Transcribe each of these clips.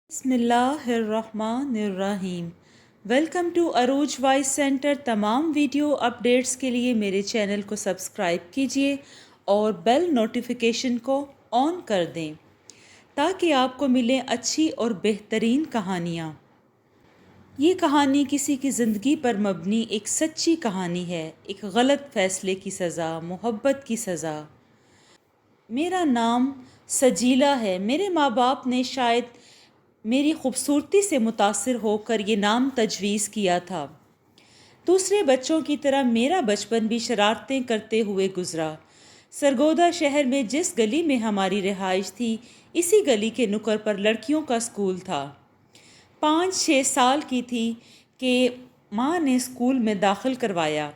بسم اللہ الرحمن الرحیم۔ ویلکم ٹو عروج وائس سینٹر۔ تمام ویڈیو اپڈیٹس کے لیے میرے چینل کو سبسکرائب کیجیے اور بیل نوٹیفیکیشن کو آن کر دیں تاکہ آپ کو ملیں اچھی اور بہترین کہانیاں۔ یہ کہانی کسی کی زندگی پر مبنی ایک سچی کہانی ہے، ایک غلط فیصلے کی سزا، محبت کی سزا۔ میرا نام سجیلا ہے۔ میرے ماں باپ نے شاید میری خوبصورتی سے متاثر ہو کر یہ نام تجویز کیا تھا۔ دوسرے بچوں کی طرح میرا بچپن بھی شرارتیں کرتے ہوئے گزرا۔ سرگودا شہر میں جس گلی میں ہماری رہائش تھی، اسی گلی کے نکڑ پر لڑکیوں کا اسکول تھا۔ 5-6 سال کی تھی کہ ماں نے اسکول میں داخل کروایا۔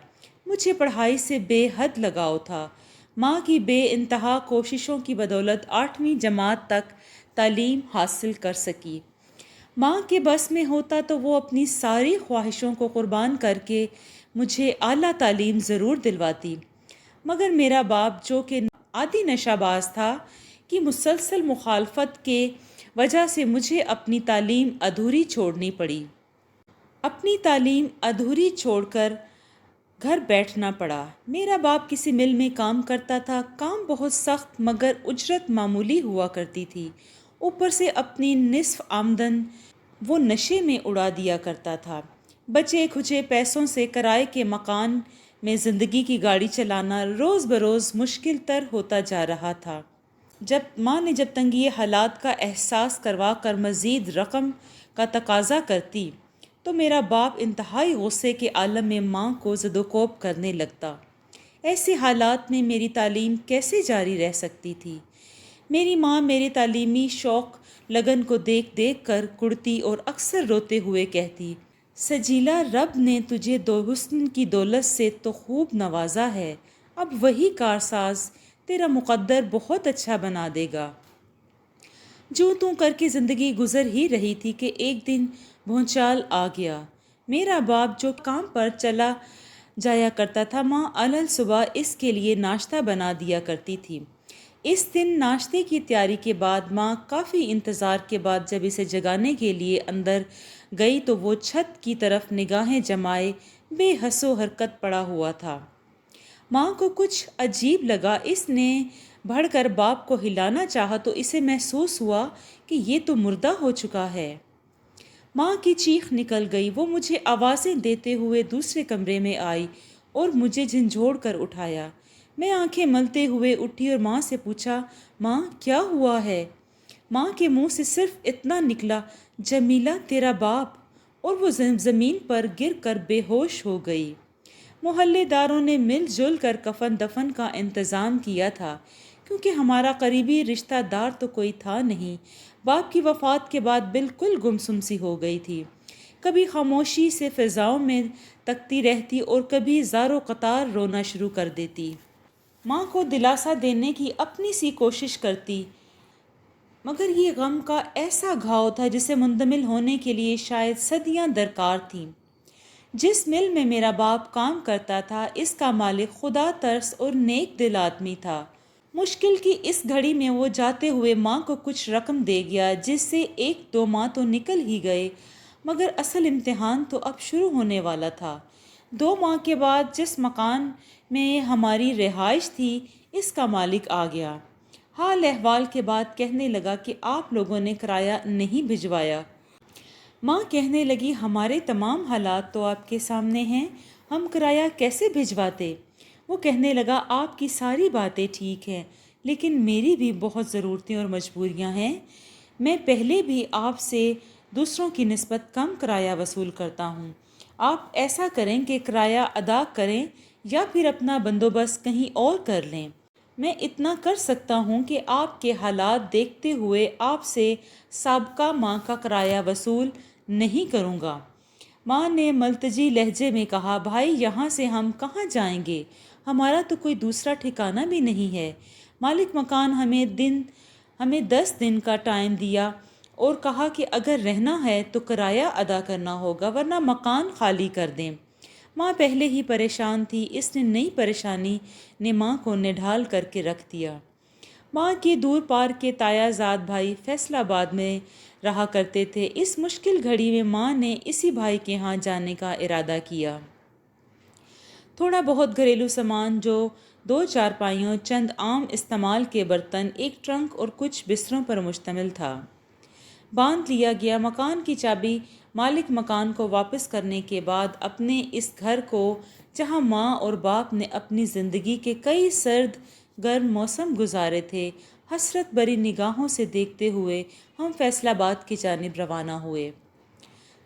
مجھے پڑھائی سے بے حد لگاؤ تھا۔ ماں کی بے انتہا کوششوں کی بدولت 8ویں جماعت تک تعلیم حاصل کر سکی۔ ماں کے بس میں ہوتا تو وہ اپنی ساری خواہشوں کو قربان کر کے مجھے اعلیٰ تعلیم ضرور دلواتی، مگر میرا باپ جو کہ عادی نشہ باز تھا کی مسلسل مخالفت کے وجہ سے مجھے اپنی تعلیم ادھوری چھوڑنی پڑی۔ اپنی تعلیم ادھوری چھوڑ کر گھر بیٹھنا پڑا۔ میرا باپ کسی مل میں کام کرتا تھا۔ کام بہت سخت مگر اجرت معمولی ہوا کرتی تھی۔ اوپر سے اپنی نصف آمدن وہ نشے میں اڑا دیا کرتا تھا۔ بچے کھچے پیسوں سے کرائے کے مکان میں زندگی کی گاڑی چلانا روز بروز مشکل تر ہوتا جا رہا تھا۔ ماں نے جب تنگی حالات کا احساس کروا کر مزید رقم کا تقاضا کرتی تو میرا باپ انتہائی غصے کے عالم میں ماں کو زد و کوب کرنے لگتا۔ ایسے حالات میں میری تعلیم کیسے جاری رہ سکتی تھی؟ میری ماں میرے تعلیمی شوق لگن کو دیکھ دیکھ کر کڑتی اور اکثر روتے ہوئے کہتی، سجیلا، رب نے تجھے حسن کی دولت سے تو خوب نوازا ہے، اب وہی کارساز تیرا مقدر بہت اچھا بنا دے گا۔ جوں توں کر کے زندگی گزر ہی رہی تھی کہ ایک دن بھونچال آ گیا۔ میرا باپ جو کام پر چلا جایا کرتا تھا، ماں علل صبح اس کے لیے ناشتہ بنا دیا کرتی تھی۔ اس دن ناشتے کی تیاری کے بعد ماں کافی انتظار کے بعد جب اسے جگانے کے لیے اندر گئی تو وہ چھت کی طرف نگاہیں جمائے بے حس و حرکت پڑا ہوا تھا۔ ماں کو کچھ عجیب لگا۔ اس نے بڑھ کر باپ کو ہلانا چاہا تو اسے محسوس ہوا کہ یہ تو مردہ ہو چکا ہے۔ ماں کی چیخ نکل گئی۔ وہ مجھے آوازیں دیتے ہوئے دوسرے کمرے میں آئی اور مجھے جھنجھوڑ کر اٹھایا۔ میں آنکھیں ملتے ہوئے اٹھی اور ماں سے پوچھا، ماں کیا ہوا ہے؟ ماں کے منہ سے صرف اتنا نکلا، جمیلہ تیرا باپ، اور وہ زمین پر گر کر بے ہوش ہو گئی۔ محلے داروں نے مل جل کر کفن دفن کا انتظام کیا تھا، کیونکہ ہمارا قریبی رشتہ دار تو کوئی تھا نہیں۔ باپ کی وفات کے بعد بالکل گمسم سی ہو گئی تھی۔ کبھی خاموشی سے فضاؤں میں تکتی رہتی اور کبھی زار و قطار رونا شروع کر دیتی۔ ماں کو دلاسا دینے کی اپنی سی کوشش کرتی، مگر یہ غم کا ایسا گھاؤ تھا جسے مندمل ہونے کے لیے شاید صدیاں درکار تھیں۔ جس مل میں میرا باپ کام کرتا تھا، اس کا مالک خدا ترس اور نیک دل آدمی تھا۔ مشکل کی اس گھڑی میں وہ جاتے ہوئے ماں کو کچھ رقم دے گیا، جس سے 1-2 ماہ تو نکل ہی گئے، مگر اصل امتحان تو اب شروع ہونے والا تھا۔ 2 ماہ کے بعد جس مکان میں ہماری رہائش تھی، اس کا مالک آ گیا۔ حال احوال کے بعد کہنے لگا کہ آپ لوگوں نے کرایہ نہیں بھجوایا۔ ماں کہنے لگی، ہمارے تمام حالات تو آپ کے سامنے ہیں، ہم کرایہ کیسے بھجواتے؟ وہ کہنے لگا، آپ کی ساری باتیں ٹھیک ہیں، لیکن میری بھی بہت ضرورتیں اور مجبوریاں ہیں۔ میں پہلے بھی آپ سے دوسروں کی نسبت کم کرایہ وصول کرتا ہوں۔ آپ ایسا کریں کہ کرایہ ادا کریں یا پھر اپنا بندوبست کہیں اور کر لیں۔ میں اتنا کر سکتا ہوں کہ آپ کے حالات دیکھتے ہوئے آپ سے سابقہ ماہ کا کرایہ وصول نہیں کروں گا۔ ماں نے ملتجی لہجے میں کہا، بھائی یہاں سے ہم کہاں جائیں گے؟ ہمارا تو کوئی دوسرا ٹھکانہ بھی نہیں ہے۔ مالک مکان ہمیں 10 دن کا ٹائم دیا اور کہا کہ اگر رہنا ہے تو کرایہ ادا کرنا ہوگا، ورنہ مکان خالی کر دیں۔ ماں پہلے ہی پریشان تھی، اس نے نئی پریشانی نے ماں کو نڈھال کر کے رکھ دیا۔ ماں کے دور پار کے تایا زاد بھائی فیصل آباد میں رہا کرتے تھے۔ اس مشکل گھڑی میں ماں نے اسی بھائی کے ہاں جانے کا ارادہ کیا۔ تھوڑا بہت گھریلو سامان جو 2 چارپائیوں، چند عام استعمال کے برتن، ایک ٹرنک اور کچھ بستروں پر مشتمل تھا، باندھ لیا گیا۔ مکان کی چابی مالک مکان کو واپس کرنے کے بعد اپنے اس گھر کو، جہاں ماں اور باپ نے اپنی زندگی کے کئی سرد گرم موسم گزارے تھے، حسرت بری نگاہوں سے دیکھتے ہوئے ہم فیصل آباد کی جانب روانہ ہوئے۔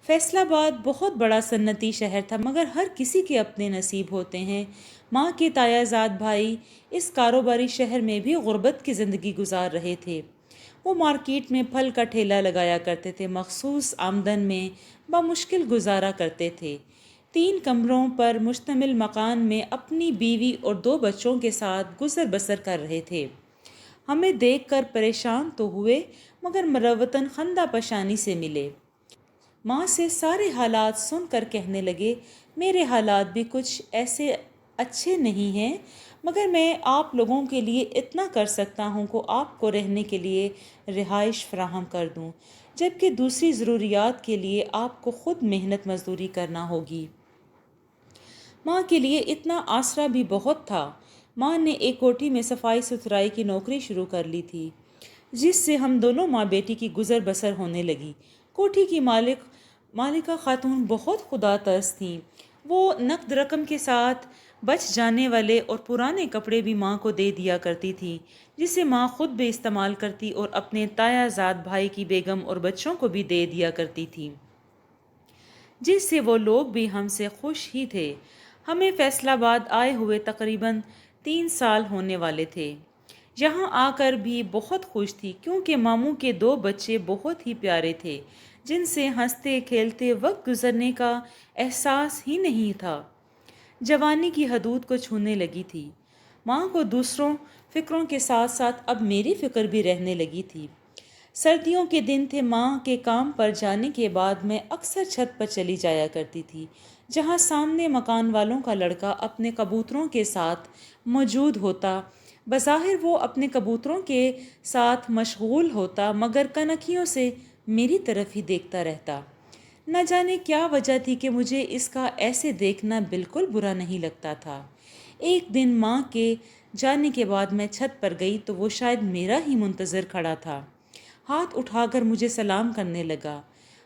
فیصل آباد بہت بڑا صنعتی شہر تھا، مگر ہر کسی کے اپنے نصیب ہوتے ہیں۔ ماں کے تایا زاد بھائی اس کاروباری شہر میں بھی غربت کی زندگی گزار رہے تھے۔ وہ مارکیٹ میں پھل کا ٹھیلا لگایا کرتے تھے، مخصوص آمدن میں بمشکل گزارا کرتے تھے۔ 3 کمروں پر مشتمل مکان میں اپنی بیوی اور 2 بچوں کے ساتھ گزر بسر کر رہے تھے۔ ہمیں دیکھ کر پریشان تو ہوئے، مگر مروتاً خندہ پشانی سے ملے۔ ماں سے سارے حالات سن کر کہنے لگے، میرے حالات بھی کچھ ایسے اچھے نہیں ہیں، مگر میں آپ لوگوں کے لیے اتنا کر سکتا ہوں کہ آپ کو رہنے کے لیے رہائش فراہم کر دوں، جبکہ دوسری ضروریات کے لیے آپ کو خود محنت مزدوری کرنا ہوگی۔ ماں کے لیے اتنا آسرا بھی بہت تھا۔ ماں نے ایک کوٹھی میں صفائی ستھرائی کی نوکری شروع کر لی تھی، جس سے ہم دونوں ماں بیٹی کی گزر بسر ہونے لگی۔ کوٹھی کی مالکہ خاتون بہت خدا ترس تھیں۔ وہ نقد رقم کے ساتھ بچ جانے والے اور پرانے کپڑے بھی ماں کو دے دیا کرتی تھی، جسے ماں خود بھی استعمال کرتی اور اپنے تایا زاد بھائی کی بیگم اور بچوں کو بھی دے دیا کرتی تھی، جس سے وہ لوگ بھی ہم سے خوش ہی تھے۔ ہمیں فیصل آباد آئے ہوئے تقریباً 3 سال ہونے والے تھے۔ یہاں آ کر بھی بہت خوش تھی، کیونکہ ماموں کے 2 بچے بہت ہی پیارے تھے، جن سے ہنستے کھیلتے وقت گزرنے کا احساس ہی نہیں تھا۔ جوانی کی حدود کو چھونے لگی تھی۔ ماں کو دوسروں فکروں کے ساتھ ساتھ اب میری فکر بھی رہنے لگی تھی۔ سردیوں کے دن تھے۔ ماں کے کام پر جانے کے بعد میں اکثر چھت پر چلی جایا کرتی تھی، جہاں سامنے مکان والوں کا لڑکا اپنے کبوتروں کے ساتھ موجود ہوتا۔ بظاہر وہ اپنے کبوتروں کے ساتھ مشغول ہوتا، مگر کنکھیوں سے میری طرف ہی دیکھتا رہتا۔ نہ جانے کیا وجہ تھی کہ مجھے اس کا ایسے دیکھنا بالکل برا نہیں لگتا تھا۔ ایک دن ماں کے جانے کے بعد میں چھت پر گئی تو وہ شاید میرا ہی منتظر کھڑا تھا۔ ہاتھ اٹھا کر مجھے سلام کرنے لگا۔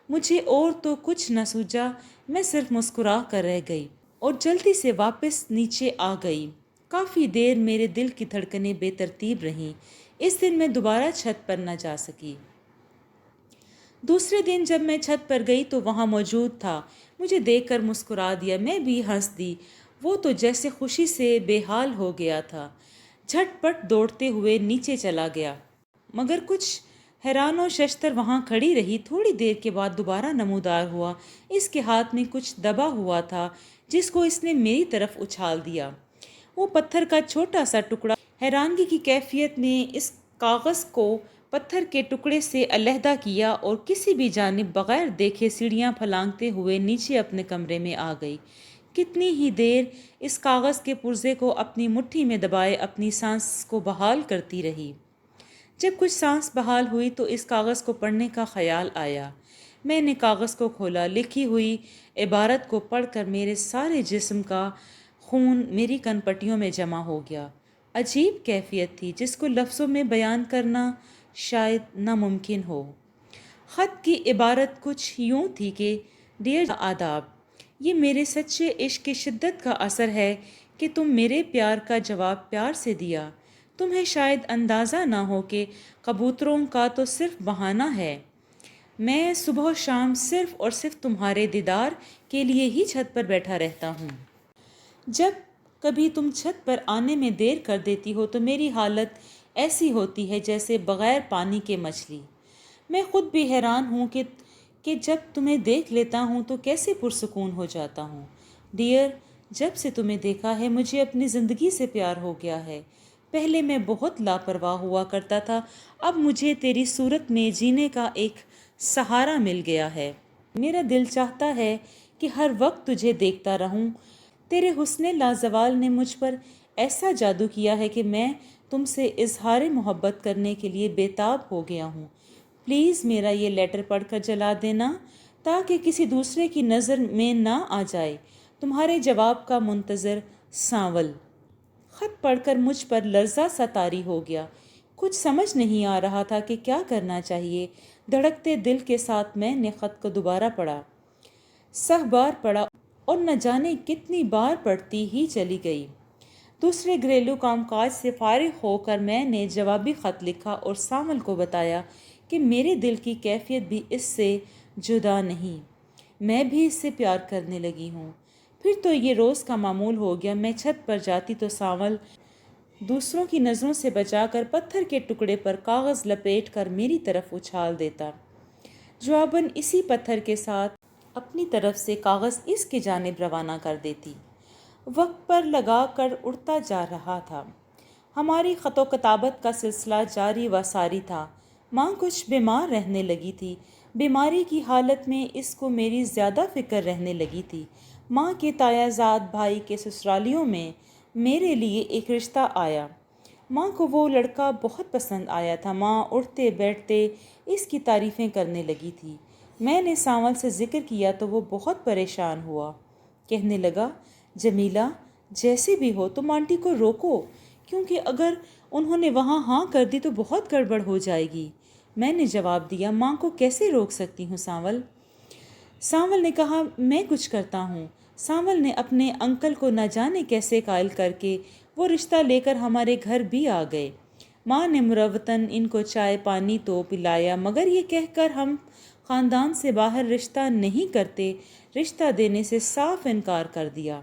مجھے اور تو کچھ نہ سوجا، میں صرف مسکرا کر رہ گئی اور جلدی سے واپس نیچے آ گئی۔ کافی دیر میرے دل کی دھڑکنیں بے ترتیب رہیں۔ اس دن میں دوبارہ چھت پر نہ جا سکی۔ دوسرے دن جب میں چھت پر گئی تو وہاں موجود تھا۔ مجھے دیکھ کر مسکرا دیا، میں بھی ہنس دی۔ وہ تو جیسے خوشی سے بے حال ہو گیا تھا، جھٹ پٹ دوڑتے ہوئے نیچے چلا گیا، مگر کچھ حیران و ششدر وہاں کھڑی رہی۔ تھوڑی دیر کے بعد دوبارہ نمودار ہوا۔ اس کے ہاتھ میں کچھ دبا ہوا تھا، جس کو اس نے میری طرف اچھال دیا۔ وہ پتھر کا چھوٹا سا ٹکڑا۔ حیرانگی کی کیفیت میں اس کاغذ کو پتھر کے ٹکڑے سے علیحدہ کیا اور کسی بھی جانب بغیر دیکھے سیڑھیاں پھلانگتے ہوئے نیچے اپنے کمرے میں آ گئی۔ کتنی ہی دیر اس کاغذ کے پرزے کو اپنی مٹھی میں دبائے اپنی سانس کو بحال کرتی رہی۔ جب کچھ سانس بحال ہوئی تو اس کاغذ کو پڑھنے کا خیال آیا۔ میں نے کاغذ کو کھولا۔ لکھی ہوئی عبارت کو پڑھ کر میرے سارے جسم کا خون میری کن پٹیوں میں جمع ہو گیا۔ عجیب کیفیت تھی جس کو لفظوں میں بیان کرنا شاید ناممکن ہو۔ خط کی عبارت کچھ یوں تھی کہ ڈیئر آداب، یہ میرے سچے عشق کی شدت کا اثر ہے کہ تم میرے پیار کا جواب پیار سے دیا۔ تمہیں شاید اندازہ نہ ہو کہ کبوتروں کا تو صرف بہانہ ہے۔ میں صبح و شام صرف اور صرف تمہارے دیدار کے لیے ہی چھت پر بیٹھا رہتا ہوں۔ جب کبھی تم چھت پر آنے میں دیر کر دیتی ہو تو میری حالت ایسی ہوتی ہے جیسے بغیر پانی کے مچھلی۔ میں خود بھی حیران ہوں کہ جب تمہیں دیکھ لیتا ہوں تو کیسے پرسکون ہو جاتا ہوں۔ ڈیئر، جب سے تمہیں دیکھا ہے مجھے اپنی زندگی سے پیار ہو گیا ہے۔ پہلے میں بہت لاپرواہ ہوا کرتا تھا، اب مجھے تیری صورت میں جینے کا ایک سہارا مل گیا ہے۔ میرا دل چاہتا ہے کہ ہر وقت تجھے دیکھتا رہوں۔ تیرے حسن لازوال نے مجھ پر ایسا جادو کیا ہے کہ میں تم سے اظہار محبت کرنے کے لیے بےتاب ہو گیا ہوں۔ پلیز میرا یہ لیٹر پڑھ کر جلا دینا تاکہ کسی دوسرے کی نظر میں نہ آ جائے۔ تمہارے جواب کا منتظر، سانول۔ خط پڑھ کر مجھ پر لرزہ سا طاری ہو گیا۔ کچھ سمجھ نہیں آ رہا تھا کہ کیا کرنا چاہیے۔ دھڑکتے دل کے ساتھ میں نے خط کو دوبارہ پڑھا، 100 بار پڑھا اور نہ جانے کتنی بار پڑھتی ہی چلی گئی۔ دوسرے گھریلو کام کاج سے فارغ ہو کر میں نے جوابی خط لکھا اور سانول کو بتایا کہ میرے دل کی کیفیت بھی اس سے جدا نہیں، میں بھی اس سے پیار کرنے لگی ہوں۔ پھر تو یہ روز کا معمول ہو گیا۔ میں چھت پر جاتی تو سانول دوسروں کی نظروں سے بچا کر پتھر کے ٹکڑے پر کاغذ لپیٹ کر میری طرف اچھال دیتا۔ جواباً اسی پتھر کے ساتھ اپنی طرف سے کاغذ اس کی جانب روانہ کر دیتی۔ وقت پر لگا کر اڑتا جا رہا تھا۔ ہماری خط و کتابت کا سلسلہ جاری و ساری تھا۔ ماں کچھ بیمار رہنے لگی تھی۔ بیماری کی حالت میں اس کو میری زیادہ فکر رہنے لگی تھی۔ ماں کے تایا زاد بھائی کے سسرالیوں میں میرے لیے ایک رشتہ آیا۔ ماں کو وہ لڑکا بہت پسند آیا تھا۔ ماں اٹھتے بیٹھتے اس کی تعریفیں کرنے لگی تھی۔ میں نے سانول سے ذکر کیا تو وہ بہت پریشان ہوا۔ کہنے لگا، جمیلہ جیسے بھی ہو تم آنٹی کو روکو، کیونکہ اگر انہوں نے وہاں ہاں کر دی تو بہت گڑبڑ ہو جائے گی۔ میں نے جواب دیا، ماں کو کیسے روک سکتی ہوں سانول؟ سانول نے کہا، میں کچھ کرتا ہوں۔ سانول نے اپنے انکل کو نہ جانے کیسے قائل کر کے وہ رشتہ لے کر ہمارے گھر بھی آ گئے۔ ماں نے مروتاً ان کو چائے پانی تو پلایا، مگر یہ کہہ کر ہم خاندان سے باہر رشتہ نہیں کرتے، رشتہ دینے سے صاف انکار کر دیا۔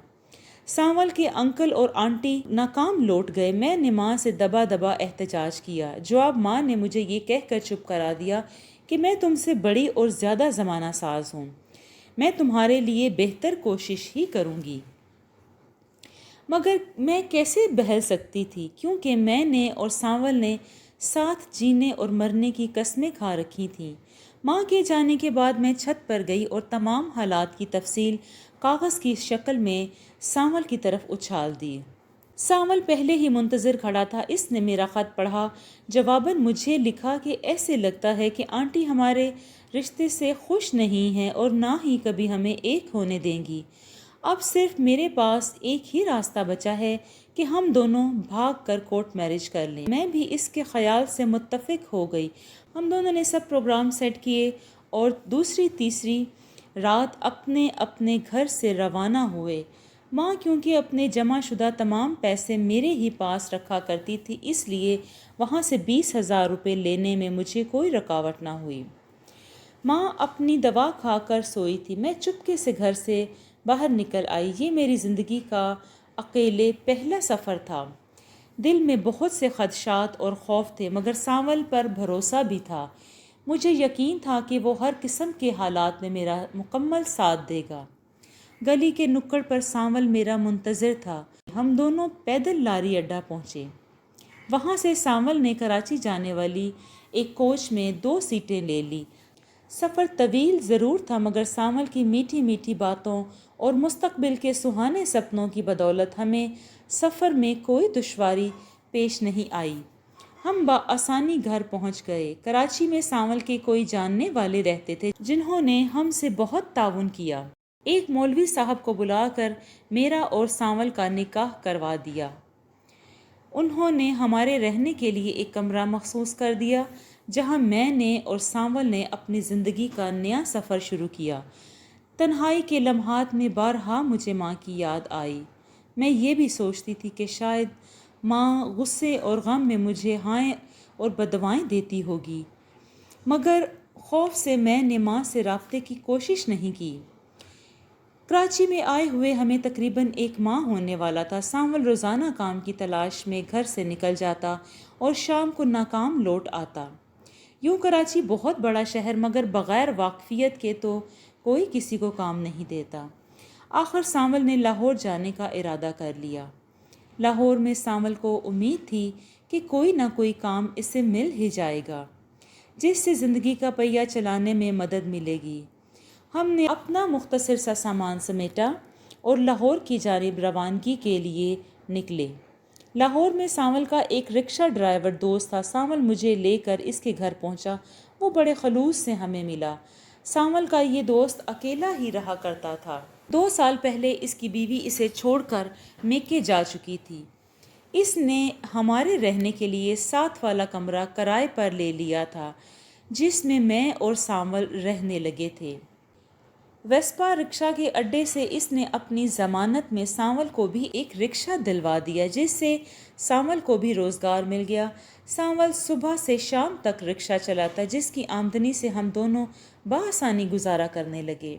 سانول کے انکل اور آنٹی ناکام لوٹ گئے۔ میں نے ماں سے دبا دبا احتجاج کیا۔ جواب ماں نے مجھے یہ کہہ کر چپ کرا دیا کہ میں تم سے بڑی اور زیادہ زمانہ ساز ہوں، میں تمہارے لیے بہتر کوشش ہی کروں گی۔ مگر میں کیسے بہل سکتی تھی، کیونکہ میں نے اور سانول نے ساتھ جینے اور مرنے کی قسمیں کھا رکھی تھیں۔ ماں کے جانے کے بعد میں چھت پر گئی اور تمام حالات کی تفصیل کاغذ کی شکل میں سانول کی طرف اچھال دی۔ سانول پہلے ہی منتظر کھڑا تھا۔ اس نے میرا خط پڑھا۔ جواباً مجھے لکھا کہ ایسے لگتا ہے کہ آنٹی ہمارے رشتے سے خوش نہیں ہیں اور نہ ہی کبھی ہمیں ایک ہونے دیں گی۔ اب صرف میرے پاس ایک ہی راستہ بچا ہے کہ ہم دونوں بھاگ کر کورٹ میرج کر لیں۔ میں بھی اس کے خیال سے متفق ہو گئی۔ ہم دونوں نے سب پروگرام سیٹ کیے اور دوسری تیسری رات اپنے اپنے گھر سے روانہ ہوئے۔ ماں کیونکہ اپنے جمع شدہ تمام پیسے میرے ہی پاس رکھا کرتی تھی، اس لیے وہاں سے 20,000 روپے لینے میں مجھے کوئی رکاوٹ نہ ہوئی۔ ماں اپنی دوا کھا کر سوئی تھی۔ میں چپکے سے گھر سے باہر نکل آئی۔ یہ میری زندگی کا اکیلے پہلا سفر تھا۔ دل میں بہت سے خدشات اور خوف تھے، مگر سانول پر بھروسہ بھی تھا۔ مجھے یقین تھا کہ وہ ہر قسم کے حالات میں میرا مکمل ساتھ دے گا۔ گلی کے نکڑ پر سانول میرا منتظر تھا۔ ہم دونوں پیدل لاری اڈا پہنچے۔ وہاں سے سانول نے کراچی جانے والی ایک کوچ میں 2 سیٹیں لے لی۔ سفر طویل ضرور تھا، مگر سانول کی میٹھی میٹھی باتوں اور مستقبل کے سہانے سپنوں کی بدولت ہمیں سفر میں کوئی دشواری پیش نہیں آئی۔ ہم بآسانی گھر پہنچ گئے۔ کراچی میں سانول کے کوئی جاننے والے رہتے تھے جنہوں نے ہم سے بہت تعاون کیا۔ ایک مولوی صاحب کو بلا کر میرا اور سانول کا نکاح کروا دیا۔ انہوں نے ہمارے رہنے کے لیے ایک کمرہ مخصوص کر دیا، جہاں میں نے اور سانول نے اپنی زندگی کا نیا سفر شروع کیا۔ تنہائی کے لمحات میں بارہا مجھے ماں کی یاد آئی۔ میں یہ بھی سوچتی تھی کہ شاید ماں غصے اور غم میں مجھے ہائیں اور بددعائیں دیتی ہوگی، مگر خوف سے میں نے ماں سے رابطے کی کوشش نہیں کی۔ کراچی میں آئے ہوئے ہمیں تقریباً 1 ماہ ہونے والا تھا۔ سانول روزانہ کام کی تلاش میں گھر سے نکل جاتا اور شام کو ناکام لوٹ آتا۔ یوں کراچی بہت بڑا شہر، مگر بغیر واقفیت کے تو کوئی کسی کو کام نہیں دیتا۔ آخر سانول نے لاہور جانے کا ارادہ کر لیا۔ لاہور میں سانول کو امید تھی کہ کوئی نہ کوئی کام اسے مل ہی جائے گا، جس سے زندگی کا پہیہ چلانے میں مدد ملے گی۔ ہم نے اپنا مختصر سا سامان سمیٹا اور لاہور کی جانب روانگی کے لیے نکلے۔ لاہور میں سانول کا ایک رکشہ ڈرائیور دوست تھا۔ سانول مجھے لے کر اس کے گھر پہنچا۔ وہ بڑے خلوص سے ہمیں ملا۔ سانول کا یہ دوست اکیلا ہی رہا کرتا تھا۔ 2 سال پہلے اس کی بیوی اسے چھوڑ کر میکے جا چکی تھی۔ اس نے ہمارے رہنے کے لیے 7 والا کمرہ کرائے پر لے لیا تھا، جس میں اور سانول رہنے لگے تھے۔ ویسپا رکشہ کے اڈے سے اس نے اپنی ضمانت میں سانول کو بھی ایک رکشہ دلوا دیا، جس سے سانول کو بھی روزگار مل گیا۔ سانول صبح سے شام تک رکشہ چلاتا، جس کی آمدنی سے ہم دونوں بآسانی گزارا کرنے لگے۔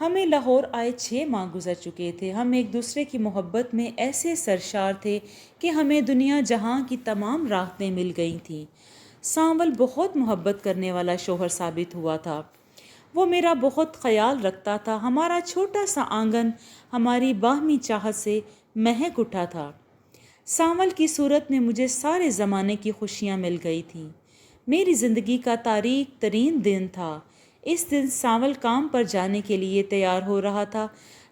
ہمیں لاہور آئے 6 ماہ گزر چکے تھے۔ ہم ایک دوسرے کی محبت میں ایسے سرشار تھے کہ ہمیں دنیا جہاں کی تمام راحتیں مل گئی تھیں۔ سانول بہت محبت کرنے والا شوہر ثابت ہوا تھا۔ وہ میرا بہت خیال رکھتا تھا۔ ہمارا چھوٹا سا آنگن ہماری باہمی چاہت سے مہک اٹھا تھا۔ سانول کی صورت میں مجھے سارے زمانے کی خوشیاں مل گئی تھیں۔ میری زندگی کا تاریک ترین دن تھا۔ اس دن سانول کام پر جانے کے لیے تیار ہو رہا تھا۔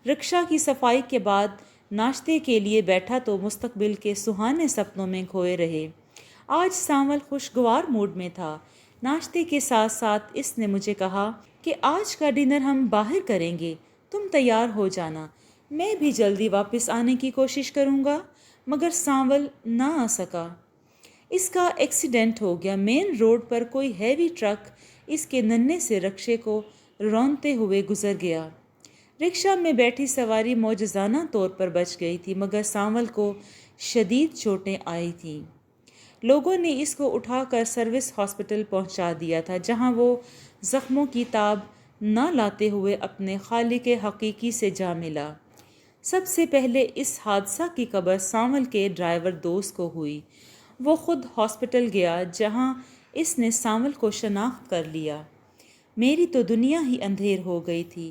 رکشہ کی صفائی کے بعد ناشتے کے لیے بیٹھا تو مستقبل کے سہانے سپنوں میں کھوئے رہے۔ آج سانول خوشگوار موڈ میں تھا۔ ناشتے کے ساتھ ساتھ اس نے مجھے کہا کہ آج کا ڈنر ہم باہر کریں گے، تم تیار ہو جانا۔ میں بھی جلدی واپس آنے کی کوشش کروں گا، مگر سانول نہ آ سکا۔ اس کا ایکسیڈنٹ ہو گیا۔ مین روڈ پر کوئی ہیوی ٹرک اس کے ننھے سے رکشے کو رونتے ہوئے گزر گیا۔ رکشہ میں بیٹھی سواری معجزانہ طور پر بچ گئی تھی، مگر سانول کو شدید چوٹیں آئی تھیں۔ لوگوں نے اس کو اٹھا کر سروس ہاسپٹل پہنچا دیا تھا، جہاں وہ زخموں کی تاب نہ لاتے ہوئے اپنے خالق حقیقی سے جا ملا۔ سب سے پہلے اس حادثہ کی خبر سانول کے ڈرائیور دوست کو ہوئی۔ وہ خود ہاسپٹل گیا، جہاں اس نے سانول کو شناخت کر لیا۔ میری تو دنیا ہی اندھیر ہو گئی تھی۔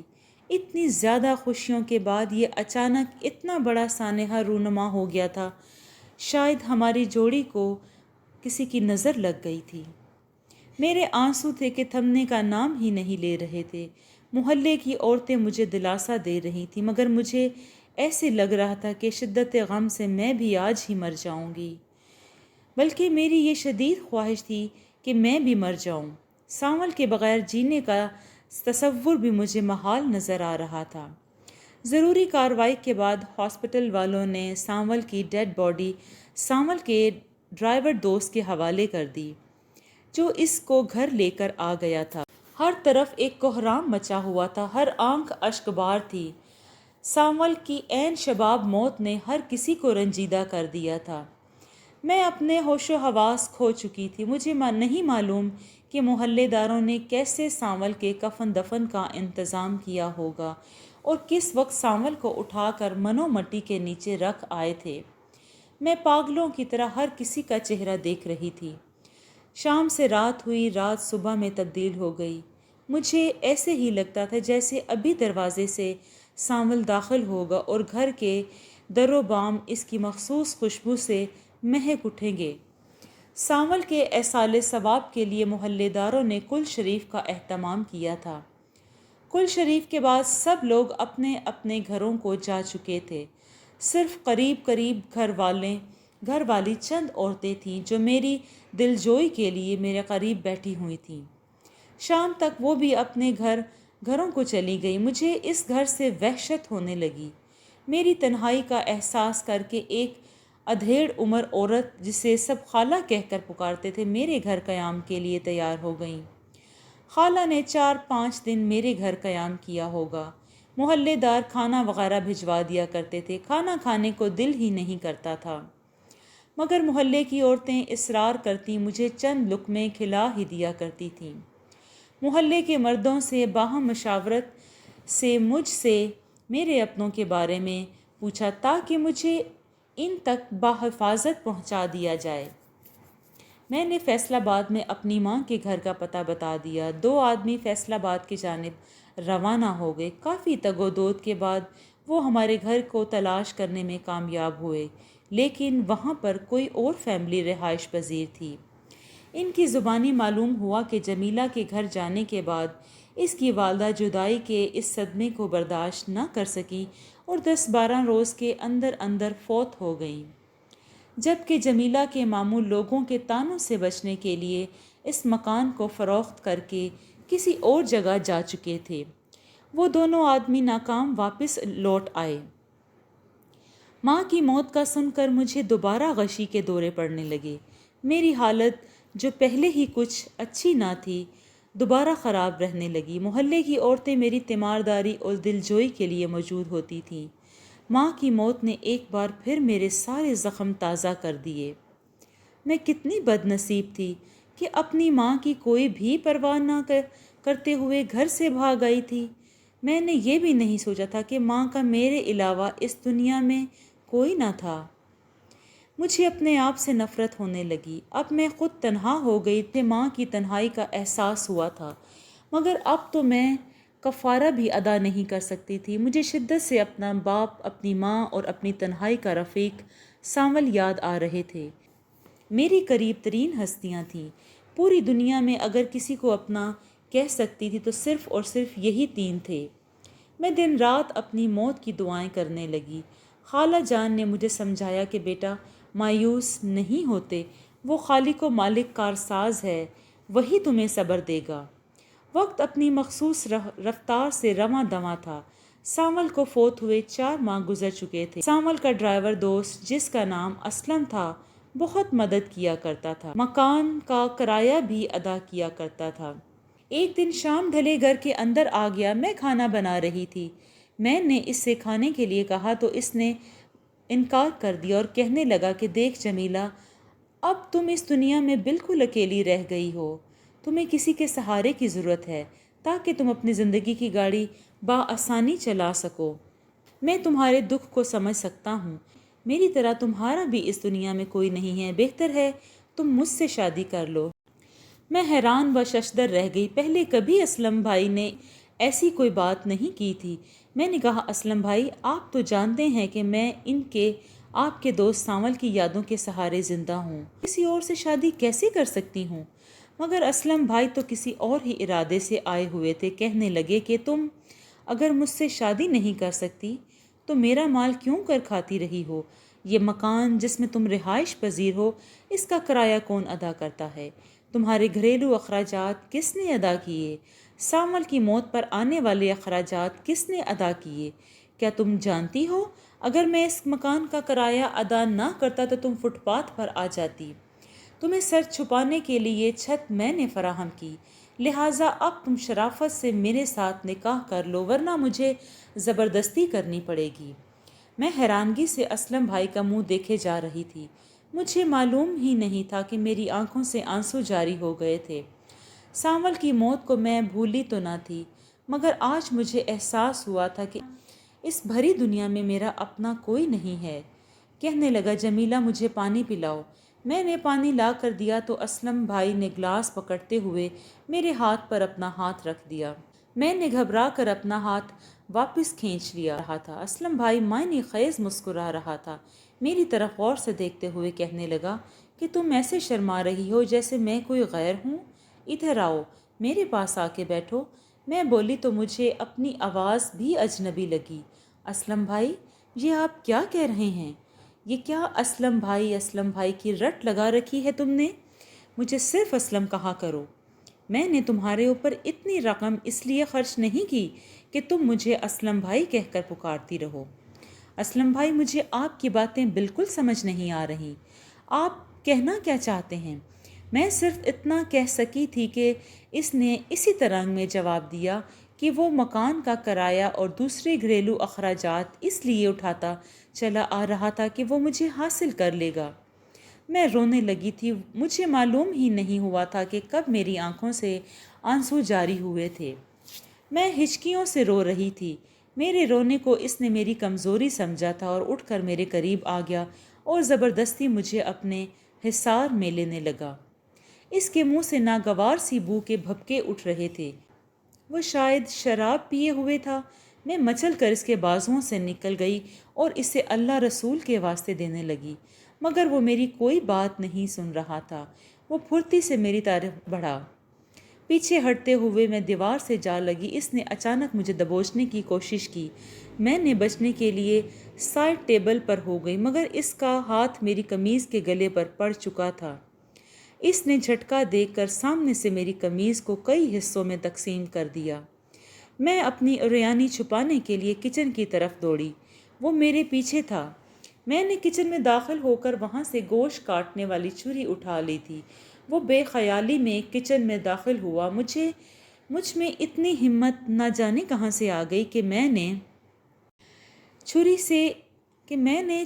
اتنی زیادہ خوشیوں کے بعد یہ اچانک اتنا بڑا سانحہ رونما ہو گیا تھا۔ شاید ہماری جوڑی کو کسی کی نظر لگ گئی تھی۔ میرے آنسو تھے کہ تھمنے کا نام ہی نہیں لے رہے تھے۔ محلے کی عورتیں مجھے دلاسا دے رہی تھیں، مگر مجھے ایسے لگ رہا تھا کہ شدت غم سے میں بھی آج ہی مر جاؤں گی۔ بلکہ میری یہ شدید خواہش تھی کہ میں بھی مر جاؤں۔ سانول کے بغیر جینے کا تصور بھی مجھے محال نظر آ رہا تھا۔ ضروری کارروائی کے بعد ہاسپٹل والوں نے سانول کی ڈیڈ باڈی سانول کے ڈرائیور دوست کے حوالے کر دی، جو اس کو گھر لے کر آ گیا تھا۔ ہر طرف ایک کوہرام مچا ہوا تھا، ہر آنکھ اشک بار تھی۔ سانول کی عین شباب موت نے ہر کسی کو رنجیدہ کر دیا تھا۔ میں اپنے ہوش و حواس کھو چکی تھی۔ مجھے نہیں معلوم کہ محلے داروں نے کیسے سانول کے کفن دفن کا انتظام کیا ہوگا اور کس وقت سانول کو اٹھا کر منو مٹی کے نیچے رکھ آئے تھے۔ میں پاگلوں کی طرح ہر کسی کا چہرہ دیکھ رہی تھی۔ شام سے رات ہوئی، رات صبح میں تبدیل ہو گئی۔ مجھے ایسے ہی لگتا تھا جیسے ابھی دروازے سے سانول داخل ہوگا اور گھر کے در و بام اس کی مخصوص خوشبو سے مہک اٹھیں گے۔ سانول کے ایصال ثواب کے لیے محلے داروں نے کل شریف کا اہتمام کیا تھا۔ کل شریف کے بعد سب لوگ اپنے اپنے گھروں کو جا چکے تھے۔ صرف قریب گھر والی چند عورتیں تھیں جو میری دلجوئی کے لیے میرے قریب بیٹھی ہوئی تھیں۔ شام تک وہ بھی اپنے گھروں کو چلی گئی۔ مجھے اس گھر سے وحشت ہونے لگی۔ میری تنہائی کا احساس کر کے ایک ادھیڑ عمر عورت، جسے سب خالہ کہہ کر پکارتے تھے، میرے گھر قیام کے لیے تیار ہو گئیں۔ خالہ نے 4-5 دن میرے گھر قیام کیا ہوگا۔ محلے دار کھانا وغیرہ بھجوا دیا کرتے تھے۔ کھانا کھانے کو دل ہی نہیں کرتا تھا، مگر محلے کی عورتیں اصرار کرتی مجھے چند لقمے کھلا ہی دیا کرتی تھیں۔ محلے کے مردوں سے باہم مشاورت سے مجھ سے میرے اپنوں کے بارے میں پوچھا تاکہ مجھے ان تک بحفاظت پہنچا دیا جائے۔ میں نے فیصل آباد میں اپنی ماں کے گھر کا پتہ بتا دیا۔ 2 آدمی فیصل آباد کی جانب روانہ ہو گئے۔ کافی تگ و دود کے بعد وہ ہمارے گھر کو تلاش کرنے میں کامیاب ہوئے، لیکن وہاں پر کوئی اور فیملی رہائش پذیر تھی۔ ان کی زبانی معلوم ہوا کہ جمیلہ کے گھر جانے کے بعد اس کی والدہ جدائی کے اس صدمے کو برداشت نہ کر سکی اور 10-12 روز کے اندر اندر فوت ہو گئیں۔ جبکہ جمیلہ کے ماموں لوگوں کے طعنوں سے بچنے کے لیے اس مکان کو فروخت کر کے کسی اور جگہ جا چکے تھے۔ وہ دونوں آدمی ناکام واپس لوٹ آئے۔ ماں کی موت کا سن کر مجھے دوبارہ غشی کے دورے پڑنے لگے۔ میری حالت جو پہلے ہی کچھ اچھی نہ تھی دوبارہ خراب رہنے لگی۔ محلے کی عورتیں میری تیمارداری اور دلجوئی کے لیے موجود ہوتی تھیں۔ ماں کی موت نے ایک بار پھر میرے سارے زخم تازہ کر دیے۔ میں کتنی بد نصیب تھی کہ اپنی ماں کی کوئی بھی پرواہ نہ کرتے ہوئے گھر سے بھاگ آئی تھی۔ میں نے یہ بھی نہیں سوچا تھا کہ ماں کا میرے علاوہ اس دنیا میں کوئی نہ تھا۔ مجھے اپنے آپ سے نفرت ہونے لگی۔ اب میں خود تنہا ہو گئی تھی۔ ماں کی تنہائی کا احساس ہوا تھا، مگر اب تو میں کفارہ بھی ادا نہیں کر سکتی تھی۔ مجھے شدت سے اپنا باپ، اپنی ماں اور اپنی تنہائی کا رفیق سانول یاد آ رہے تھے۔ میری قریب ترین ہستیاں تھیں۔ پوری دنیا میں اگر کسی کو اپنا کہہ سکتی تھی تو صرف اور صرف یہی تین تھے۔ میں دن رات اپنی موت کی دعائیں کرنے لگی۔ خالہ جان نے مجھے سمجھایا کہ بیٹا مایوس نہیں ہوتے، وہ خالق و مالک کارساز ہے، وہی تمہیں صبر دے گا۔ وقت اپنی مخصوص رفتار سے رواں دواں تھا۔ سانول کو فوت ہوئے 4 ماہ گزر چکے تھے۔ سانول کا ڈرائیور دوست جس کا نام اسلم تھا بہت مدد کیا کرتا تھا، مکان کا کرایہ بھی ادا کیا کرتا تھا۔ ایک دن شام ڈھلے گھر کے اندر آ گیا۔ میں کھانا بنا رہی تھی۔ میں نے اس سے کھانے کے لیے کہا تو اس نے انکار کر دیا اور کہنے لگا کہ دیکھ جمیلہ، اب تم اس دنیا میں بالکل اکیلی رہ گئی ہو۔ تمہیں کسی کے سہارے کی ضرورت ہے تاکہ تم اپنی زندگی کی گاڑی بآسانی چلا سکو۔ میں تمہارے دکھ کو سمجھ سکتا ہوں۔ میری طرح تمہارا بھی اس دنیا میں کوئی نہیں ہے۔ بہتر ہے تم مجھ سے شادی کر لو۔ میں حیران و ششدر رہ گئی۔ پہلے کبھی اسلم بھائی نے ایسی کوئی بات نہیں کی تھی۔ میں نے کہا اسلم بھائی، آپ تو جانتے ہیں کہ میں آپ کے دوست سانول کی یادوں کے سہارے زندہ ہوں۔ کسی اور سے شادی کیسے کر سکتی ہوں؟ مگر اسلم بھائی تو کسی اور ہی ارادے سے آئے ہوئے تھے۔ کہنے لگے کہ تم اگر مجھ سے شادی نہیں کر سکتی تو میرا مال کیوں کر کھاتی رہی ہو؟ یہ مکان جس میں تم رہائش پذیر ہو، اس کا کرایہ کون ادا کرتا ہے؟ تمہارے گھریلو اخراجات کس نے ادا کیے؟ سانول کی موت پر آنے والے اخراجات کس نے ادا کیے؟ کیا تم جانتی ہو اگر میں اس مکان کا کرایہ ادا نہ کرتا تو تم فٹ پاتھ پر آ جاتی۔ تمہیں سر چھپانے کے لیے چھت میں نے فراہم کی، لہٰذا اب تم شرافت سے میرے ساتھ نکاح کر لو ورنہ مجھے زبردستی کرنی پڑے گی۔ میں حیرانگی سے اسلم بھائی کا منہ دیکھے جا رہی تھی۔ مجھے معلوم ہی نہیں تھا کہ میری آنکھوں سے آنسو جاری ہو گئے تھے۔ سانول کی موت کو میں بھولی تو نہ تھی، مگر آج مجھے احساس ہوا تھا کہ اس بھری دنیا میں میرا اپنا کوئی نہیں ہے۔ کہنے لگا جمیلہ مجھے پانی پلاؤ۔ میں نے پانی لا کر دیا تو اسلم بھائی نے گلاس پکڑتے ہوئے میرے ہاتھ پر اپنا ہاتھ رکھ دیا۔ میں نے گھبرا کر اپنا ہاتھ واپس کھینچ لیا رہا تھا۔ اسلم بھائی معنی خیز مسکرا رہا تھا، میری طرف غور سے دیکھتے ہوئے کہنے لگا کہ تم ایسے شرما رہی ہو جیسے میں کوئی غیر ہوں۔ ادھر آؤ، میرے پاس آ کے بیٹھو۔ میں بولی تو مجھے اپنی آواز بھی اجنبی لگی۔ اسلم بھائی، یہ آپ کیا کہہ رہے ہیں؟ یہ کیا اسلم بھائی کی رٹ لگا رکھی ہے تم نے؟ مجھے صرف اسلم کہا کرو۔ میں نے تمہارے اوپر اتنی رقم اس لیے خرچ نہیں کی کہ تم مجھے اسلم بھائی کہہ کر پکارتی رہو۔ اسلم بھائی، مجھے آپ کی باتیں بالکل سمجھ نہیں آ رہی۔ آپ کہنا کیا چاہتے ہیں؟ میں صرف اتنا کہہ سکی تھی کہ اس نے اسی طرح میں جواب دیا کہ وہ مکان کا کرایہ اور دوسرے گھریلو اخراجات اس لیے اٹھاتا چلا آ رہا تھا کہ وہ مجھے حاصل کر لے گا۔ میں رونے لگی تھی۔ مجھے معلوم ہی نہیں ہوا تھا کہ کب میری آنکھوں سے آنسو جاری ہوئے تھے۔ میں ہچکیوں سے رو رہی تھی۔ میرے رونے کو اس نے میری کمزوری سمجھا تھا اور اٹھ کر میرے قریب آ گیا اور زبردستی مجھے اپنے حصار میں لینے لگا۔ اس کے منہ سے ناگوار سی بو کے بھپکے اٹھ رہے تھے۔ وہ شاید شراب پیے ہوئے تھا۔ میں مچل کر اس کے بازوؤں سے نکل گئی اور اسے اللہ رسول کے واسطے دینے لگی، مگر وہ میری کوئی بات نہیں سن رہا تھا۔ وہ پھرتی سے میری طرف بڑھا۔ پیچھے ہٹتے ہوئے میں دیوار سے جا لگی۔ اس نے اچانک مجھے دبوچنے کی کوشش کی۔ میں نے بچنے کے لیے سائڈ ٹیبل پر ہو گئی، مگر اس کا ہاتھ میری قمیض کے گلے پر پڑ چکا تھا۔ اس نے جھٹکا دے کر سامنے سے میری قمیض کو کئی حصوں میں تقسیم کر دیا۔ میں اپنی عریانی چھپانے کے لیے کچن کی طرف دوڑی۔ وہ میرے پیچھے تھا۔ میں نے کچن میں داخل ہو کر وہاں سے گوشت کاٹنے والی چھری اٹھا لی تھی۔ وہ بے خیالی میں کچن میں داخل ہوا۔ مجھ میں اتنی ہمت نہ جانے کہاں سے آ گئی کہ میں نے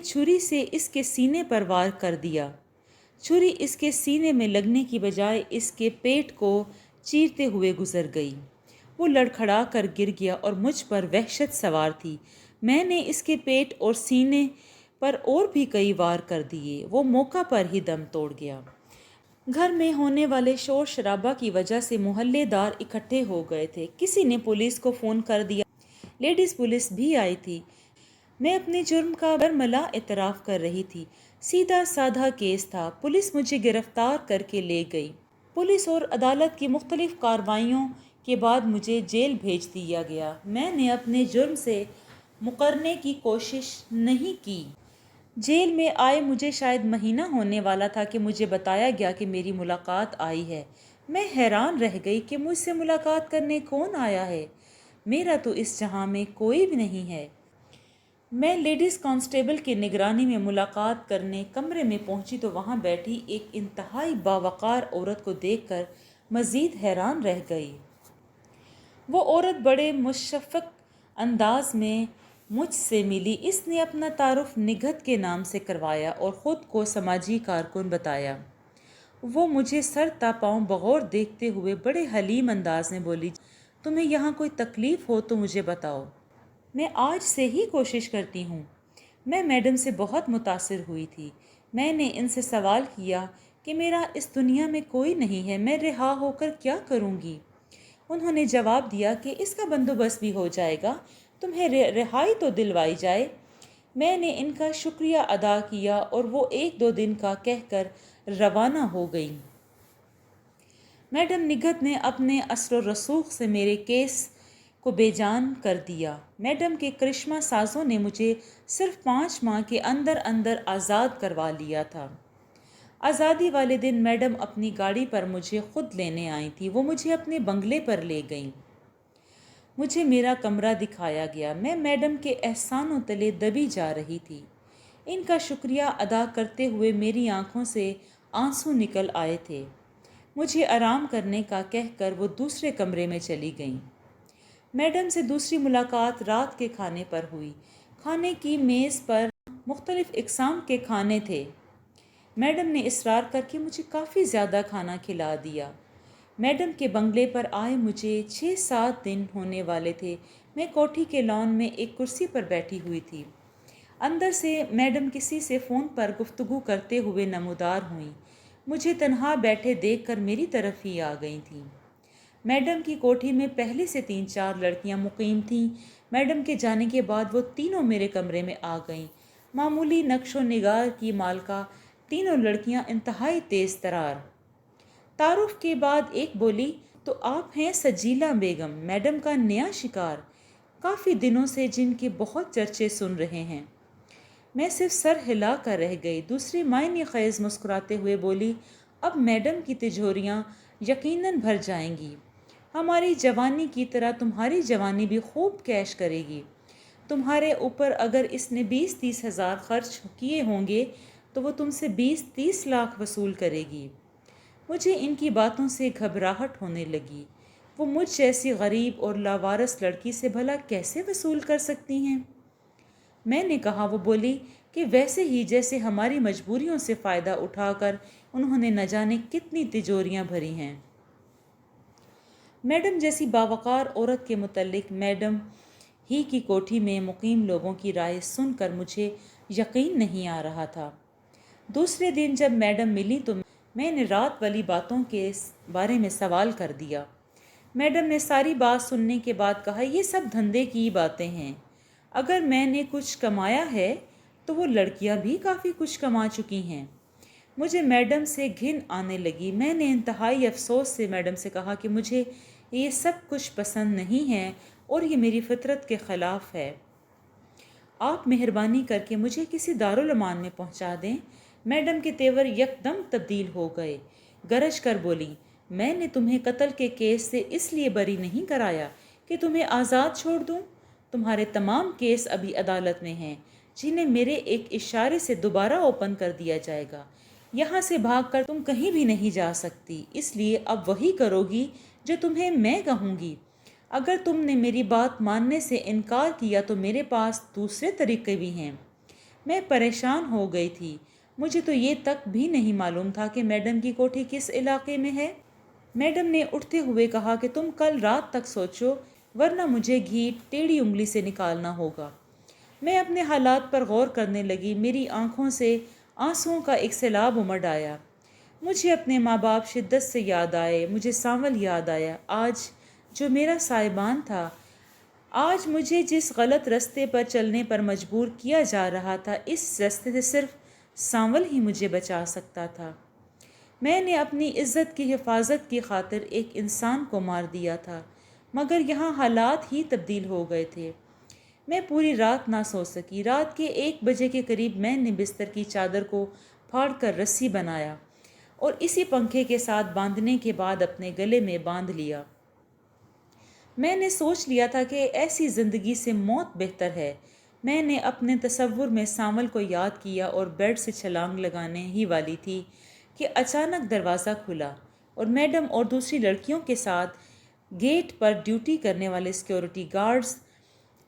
چھری سے اس کے سینے پر وار کر دیا۔ چھری اس کے سینے میں لگنے کی بجائے اس کے پیٹ کو چیرتے ہوئے گزر گئی۔ وہ لڑکھڑا کر گر گیا اور مجھ پر وحشت سوار تھی۔ میں نے اس کے پیٹ اور سینے پر اور بھی کئی وار کر دیے۔ وہ موقع پر ہی دم توڑ گیا۔ گھر میں ہونے والے شور شرابہ کی وجہ سے محلے دار اکٹھے ہو گئے تھے۔ کسی نے پولیس کو فون کر دیا۔ لیڈیز پولیس بھی آئی تھی۔ میں اپنے جرم کا برملا اعتراف کر رہی تھی۔ سیدھا سادھا کیس تھا۔ پولیس مجھے گرفتار کر کے لے گئی۔ پولیس اور عدالت کی مختلف کارروائیوں کے بعد مجھے جیل بھیج دیا گیا۔ میں نے اپنے جرم سے مکرنے کی کوشش نہیں کی۔ جیل میں آئے مجھے شاید مہینہ ہونے والا تھا کہ مجھے بتایا گیا کہ میری ملاقات آئی ہے۔ میں حیران رہ گئی کہ مجھ سے ملاقات کرنے کون آیا ہے۔ میرا تو اس جہاں میں کوئی بھی نہیں ہے۔ میں لیڈیز کانسٹیبل کی نگرانی میں ملاقات کرنے کمرے میں پہنچی تو وہاں بیٹھی ایک انتہائی باوقار عورت کو دیکھ کر مزید حیران رہ گئی۔ وہ عورت بڑے مشفق انداز میں مجھ سے ملی۔ اس نے اپنا تعارف نگہت کے نام سے کروایا اور خود کو سماجی کارکن بتایا۔ وہ مجھے سر تا پاؤں بغور دیکھتے ہوئے بڑے حلیم انداز میں بولی، تمہیں یہاں کوئی تکلیف ہو تو مجھے بتاؤ، میں آج سے ہی کوشش کرتی ہوں۔ میں میڈم سے بہت متاثر ہوئی تھی۔ میں نے ان سے سوال کیا کہ میرا اس دنیا میں کوئی نہیں ہے، میں رہا ہو کر کیا کروں گی؟ انہوں نے جواب دیا کہ اس کا بندوبست بھی ہو جائے گا، تمہیں رہائی تو دلوائی جائے۔ میں نے ان کا شکریہ ادا کیا اور وہ 1-2 دن کا کہہ کر روانہ ہو گئیں۔ میڈم نگہت نے اپنے اثر و رسوخ سے میرے کیس کو بے جان کر دیا۔ میڈم کے کرشمہ سازوں نے مجھے صرف 5 ماہ کے اندر آزاد کروا لیا تھا۔ آزادی والے دن میڈم اپنی گاڑی پر مجھے خود لینے آئی تھی۔ وہ مجھے اپنے بنگلے پر لے گئیں۔ مجھے میرا کمرہ دکھایا گیا۔ میں میڈم کے احسانوں تلے دبی جا رہی تھی۔ ان کا شکریہ ادا کرتے ہوئے میری آنکھوں سے آنسو نکل آئے تھے۔ مجھے آرام کرنے کا کہہ کر وہ دوسرے کمرے میں چلی گئیں۔ میڈم سے دوسری ملاقات رات کے کھانے پر ہوئی۔ کھانے کی میز پر مختلف اقسام کے کھانے تھے۔ میڈم نے اصرار کر کے مجھے کافی زیادہ کھانا کھلا دیا۔ میڈم کے بنگلے پر آئے مجھے 6-7 دن ہونے والے تھے۔ میں کوٹھی کے لان میں ایک کرسی پر بیٹھی ہوئی تھی۔ اندر سے میڈم کسی سے فون پر گفتگو کرتے ہوئے نمودار ہوئیں۔ مجھے تنہا بیٹھے دیکھ کر میری طرف ہی آ گئی تھیں۔ میڈم کی کوٹھی میں پہلے سے 3-4 لڑکیاں مقیم تھیں۔ میڈم کے جانے کے بعد وہ تینوں میرے کمرے میں آ گئیں۔ معمولی نقش و نگار کی مالکہ تینوں لڑکیاں انتہائی تیز ترار۔ تعارف کے بعد ایک بولی، تو آپ ہیں سجیلہ بیگم، میڈم کا نیا شکار، کافی دنوں سے جن کے بہت چرچے سن رہے ہیں۔ میں صرف سر ہلا کر رہ گئی۔ دوسری معنی خیز مسکراتے ہوئے بولی، اب میڈم کی تجوریاں یقیناً بھر جائیں گی۔ ہماری جوانی کی طرح تمہاری جوانی بھی خوب کیش کرے گی۔ تمہارے اوپر اگر اس نے 20-30 ہزار خرچ کیے ہوں گے تو وہ تم سے 20-30 لاکھ وصول کرے گی۔ مجھے ان کی باتوں سے گھبراہٹ ہونے لگی۔ وہ مجھ جیسی غریب اور لاوارث لڑکی سے بھلا کیسے وصول کر سکتی ہیں؟ میں نے کہا۔ وہ بولی کہ ویسے ہی جیسے ہماری مجبوریوں سے فائدہ اٹھا کر انہوں نے نہ جانے کتنی تجوریاں بھری ہیں۔ میڈم جیسی باوقار عورت کے متعلق میڈم ہی کی کوٹھی میں مقیم لوگوں کی رائے سن کر مجھے یقین نہیں آ رہا تھا۔ دوسرے دن جب میڈم ملی تو میں نے رات والی باتوں کے بارے میں سوال کر دیا۔ میڈم نے ساری بات سننے کے بعد کہا، یہ سب دھندے کی باتیں ہیں۔ اگر میں نے کچھ کمایا ہے تو وہ لڑکیاں بھی کافی کچھ کما چکی ہیں۔ مجھے میڈم سے گھن آنے لگی۔ میں نے انتہائی افسوس سے میڈم سے کہا کہ مجھے یہ سب کچھ پسند نہیں ہے اور یہ میری فطرت کے خلاف ہے۔ آپ مہربانی کر کے مجھے کسی دارالعمان میں پہنچا دیں۔ میڈم کے تیور یکدم تبدیل ہو گئے، گرج کر بولی، میں نے تمہیں قتل کے کیس سے اس لیے بری نہیں کرایا کہ تمہیں آزاد چھوڑ دوں۔ تمہارے تمام کیس ابھی عدالت میں ہیں، جنہیں میرے ایک اشارے سے دوبارہ اوپن کر دیا جائے گا۔ یہاں سے بھاگ کر تم کہیں بھی نہیں جا سکتی، اس لیے اب وہی کرو گی جو تمہیں میں کہوں گی۔ اگر تم نے میری بات ماننے سے انکار کیا تو میرے پاس دوسرے طریقے بھی ہیں۔ میں پریشان ہو گئی تھی، مجھے تو یہ تک بھی نہیں معلوم تھا کہ میڈم کی کوٹھی کس علاقے میں ہے۔ میڈم نے اٹھتے ہوئے کہا کہ تم کل رات تک سوچو، ورنہ مجھے گھی ٹیڑھی انگلی سے نکالنا ہوگا۔ میں اپنے حالات پر غور کرنے لگی، میری آنکھوں سے آنسوؤں کا ایک سیلاب امڑ آیا۔ مجھے اپنے ماں باپ شدت سے یاد آئے، مجھے سانول یاد آیا، آج جو میرا سائبان تھا، آج مجھے جس غلط رستے پر چلنے پر مجبور کیا جا رہا تھا، اس رستے سے صرف سانول ہی مجھے بچا سکتا تھا۔ میں نے اپنی عزت کی حفاظت کی خاطر ایک انسان کو مار دیا تھا، مگر یہاں حالات ہی تبدیل ہو گئے تھے۔ میں پوری رات نہ سو سکی۔ رات کے 1 بجے کے قریب میں نے بستر کی چادر کو پھاڑ کر رسی بنایا اور اسی پنکھے کے ساتھ باندھنے کے بعد اپنے گلے میں باندھ لیا۔ میں نے سوچ لیا تھا کہ ایسی زندگی سے موت بہتر ہے۔ میں نے اپنے تصور میں سانول کو یاد کیا اور بیڈ سے چھلانگ لگانے ہی والی تھی کہ اچانک دروازہ کھلا اور میڈم اور دوسری لڑکیوں کے ساتھ گیٹ پر ڈیوٹی کرنے والے سیکیورٹی گارڈز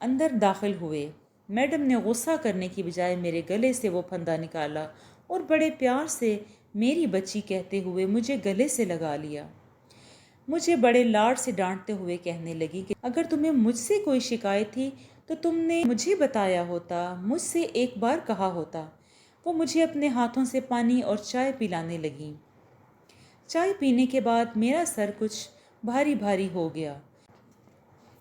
اندر داخل ہوئے۔ میڈم نے غصہ کرنے کی بجائے میرے گلے سے وہ پھندا نکالا اور بڑے پیار سے میری بچی کہتے ہوئے مجھے گلے سے لگا لیا۔ مجھے بڑے لاڈ سے ڈانٹتے ہوئے کہنے لگی کہ اگر تمہیں مجھ سے کوئی شکایت تھی تو تم نے مجھے بتایا ہوتا، مجھ سے ایک بار کہا ہوتا۔ وہ مجھے اپنے ہاتھوں سے پانی اور چائے پلانے لگیں۔ چائے پینے کے بعد میرا سر کچھ بھاری بھاری ہو گیا۔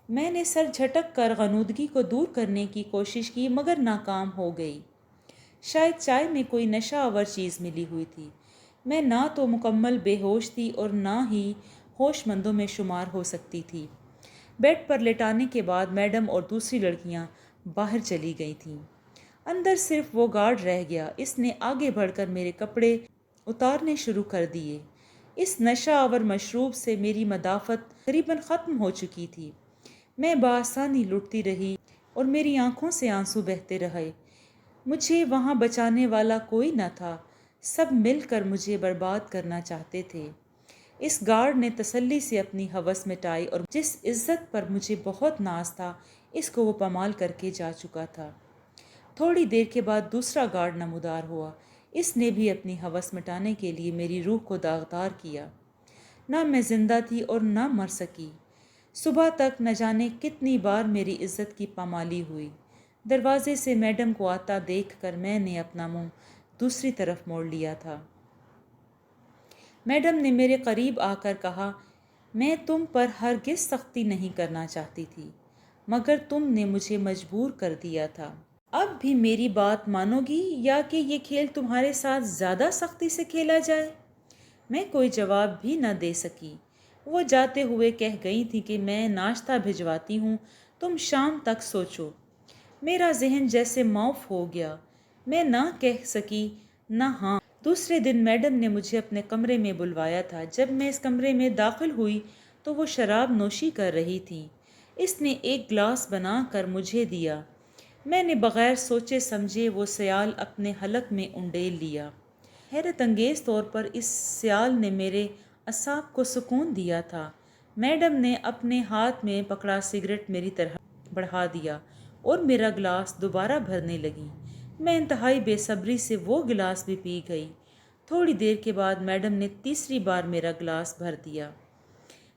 میں نے سر جھٹک کر غنودگی کو دور کرنے کی کوشش کی مگر ناکام ہو گئی۔ شاید چائے میں کوئی نشہ آور چیز ملی ہوئی تھی۔ میں نہ تو مکمل بے ہوش تھی اور نہ ہی ہوش مندوں میں شمار ہو سکتی تھی۔ بیڈ پر لٹانے کے بعد میڈم اور دوسری لڑکیاں باہر چلی گئی تھیں۔ اندر صرف وہ گارڈ رہ گیا۔ اس نے آگے بڑھ کر میرے کپڑے اتارنے شروع کر دیے۔ اس نشہ آور مشروب سے میری مدافعت تقریباً ختم ہو چکی تھی۔ میں بآسانی لٹتی رہی اور میری آنکھوں سے آنسو بہتے رہے۔ مجھے وہاں بچانے والا کوئی نہ تھا، سب مل کر مجھے برباد کرنا چاہتے تھے۔ اس گارڈ نے تسلی سے اپنی ہوس مٹائی اور جس عزت پر مجھے بہت ناز تھا، اس کو وہ پامال کر کے جا چکا تھا۔ تھوڑی دیر کے بعد دوسرا گارڈ نمودار ہوا۔ اس نے بھی اپنی ہوس مٹانے کے لیے میری روح کو داغدار کیا۔ نہ میں زندہ تھی اور نہ مر سکی۔ صبح تک نہ جانے کتنی بار میری عزت کی پامالی ہوئی۔ دروازے سے میڈم کو آتا دیکھ کر میں نے اپنا منہ دوسری طرف موڑ لیا تھا۔ میڈم نے میرے قریب آ کر کہا، میں تم پر ہرگز سختی نہیں کرنا چاہتی تھی، مگر تم نے مجھے مجبور کر دیا تھا۔ اب بھی میری بات مانو گی یا کہ یہ کھیل تمہارے ساتھ زیادہ سختی سے کھیلا جائے؟ میں کوئی جواب بھی نہ دے سکی۔ وہ جاتے ہوئے کہہ گئی تھی کہ میں ناشتہ بھجواتی ہوں، تم شام تک سوچو۔ میرا ذہن جیسے معاف ہو گیا۔ میں نہ کہہ سکی نہ ہاں۔ دوسرے دن میڈم نے مجھے اپنے کمرے میں بلوایا تھا۔ جب میں اس کمرے میں داخل ہوئی تو وہ شراب نوشی کر رہی تھیں۔ اس نے ایک گلاس بنا کر مجھے دیا۔ میں نے بغیر سوچے سمجھے وہ سیال اپنے حلق میں انڈیل لیا۔ حیرت انگیز طور پر اس سیال نے میرے اعصاب کو سکون دیا تھا۔ میڈم نے اپنے ہاتھ میں پکڑا سگریٹ میری طرف بڑھا دیا اور میرا گلاس دوبارہ بھرنے لگی۔ میں انتہائی بے صبری سے وہ گلاس بھی پی گئی۔ تھوڑی دیر کے بعد میڈم نے تیسری بار میرا گلاس بھر دیا۔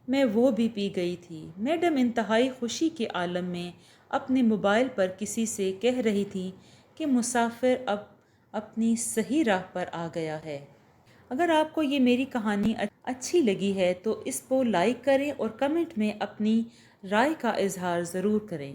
میں وہ بھی پی گئی تھی۔ میڈم انتہائی خوشی کے عالم میں اپنے موبائل پر کسی سے کہہ رہی تھی کہ مسافر اب اپنی صحیح راہ پر آ گیا ہے۔ اگر آپ کو یہ میری کہانی اچھی لگی ہے تو اس کو لائک کریں اور کمنٹ میں اپنی رائے کا اظہار ضرور کریں۔